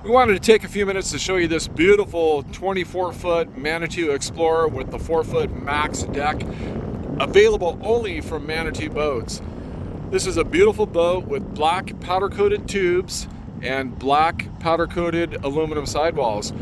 We wanted to take a few minutes to show you this beautiful 24-foot Manitou Explorer with the 4-foot Max Deck, available only from Manitou Boats. This is a beautiful boat with black powder-coated tubes and black powder-coated aluminum sidewalls.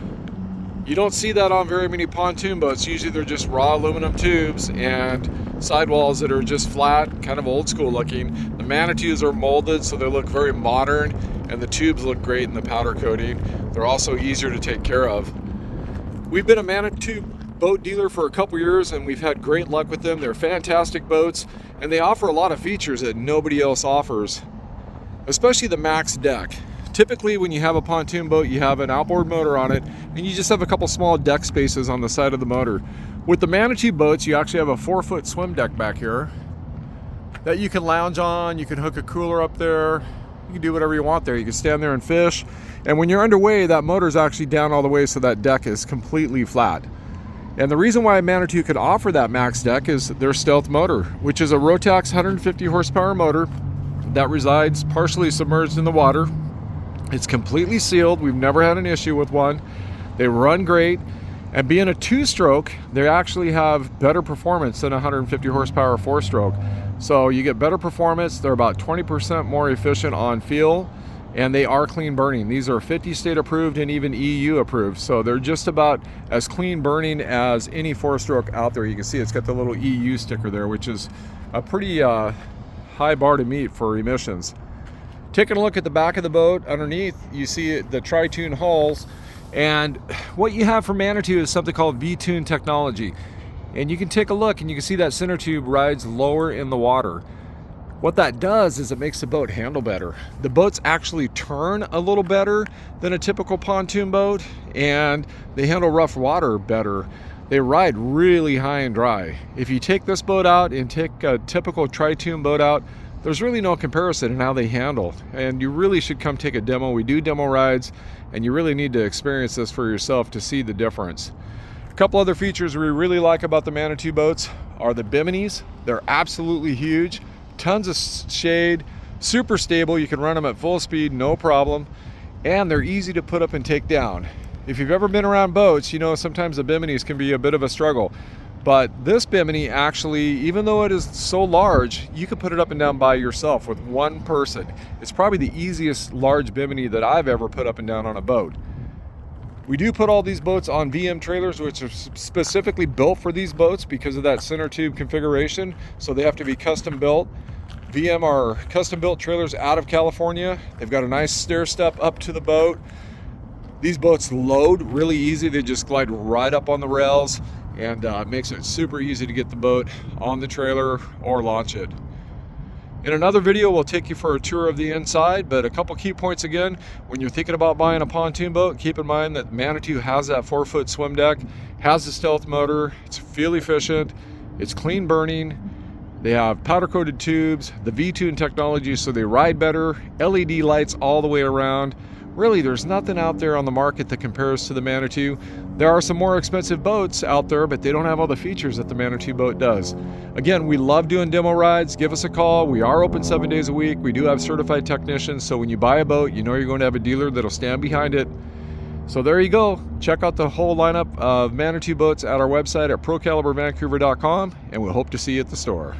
You don't see that on very many pontoon boats. Usually they're just raw aluminum tubes and sidewalls that are just flat, kind of old school looking. The Manitous are molded so they look very modern, and the tubes look great in the powder coating. They're also easier to take care of. We've been a Manitou boat dealer for a couple years and we've had great luck with them. They're fantastic boats and they offer a lot of features that nobody else offers, especially the Max Deck. Typically when you have a pontoon boat, you have an outboard motor on it and you just have a couple small deck spaces on the side of the motor. With the Manitou boats, you actually have a 4-foot swim deck back here that you can lounge on. You can hook a cooler up there. You can do whatever you want there. You can stand there and fish. And when you're underway, that motor is actually down all the way so that deck is completely flat. And the reason why Manitou could offer that Max Deck is their stealth motor, which is a Rotax 150 horsepower motor that resides partially submerged in the water. It's completely sealed. We've never had an issue with one. They run great. And being a 2-stroke, they actually have better performance than a 150 horsepower 4-stroke. So you get better performance. They're about 20% more efficient on fuel, and they are clean burning. These are 50 state approved and even EU approved. So they're just about as clean burning as any 4-stroke out there. You can see it's got the little EU sticker there, which is a pretty high bar to meet for emissions. Taking a look at the back of the boat, underneath you see the Tritoon hulls. And what you have for Manitou is something called V-Toon technology. And you can take a look and you can see that center tube rides lower in the water. What that does is it makes the boat handle better. The boats actually turn a little better than a typical pontoon boat, and they handle rough water better. They ride really high and dry. If you take this boat out and take a typical Tritoon boat out, there's really no comparison in how they handle, and you really should come take a demo. We do demo rides, and you really need to experience this for yourself to see the difference. A couple other features we really like about the Manitou boats are the biminis. They're absolutely huge, tons of shade, super stable. You can run them at full speed, no problem, and they're easy to put up and take down. If you've ever been around boats, you know sometimes the biminis can be a bit of a struggle. But this bimini actually, even though it is so large, you can put it up and down by yourself with one person. It's probably the easiest large bimini that I've ever put up and down on a boat. We do put all these boats on VM trailers, which are specifically built for these boats because of that center tube configuration. So they have to be custom built. VM are custom built trailers out of California. They've got a nice stair step up to the boat. These boats load really easy. They just glide right up on the rails, and it makes it super easy to get the boat on the trailer or launch it. In another video, we'll take you for a tour of the inside, but a couple key points again. When you're thinking about buying a pontoon boat, keep in mind that Manitou has that 4-foot swim deck, has the stealth motor, it's fuel efficient, it's clean burning, they have powder coated tubes, the V-Toon technology so they ride better, LED lights all the way around. Really, there's nothing out there on the market that compares to the Manitou. There are some more expensive boats out there, but they don't have all the features that the Manitou boat does. Again, we love doing demo rides. Give us a call. We are open 7 days a week. We do have certified technicians, so when you buy a boat, you know you're going to have a dealer that'll stand behind it. So there you go. Check out the whole lineup of Manitou boats at our website at procalibervancouver.com, and we'll hope to see you at the store.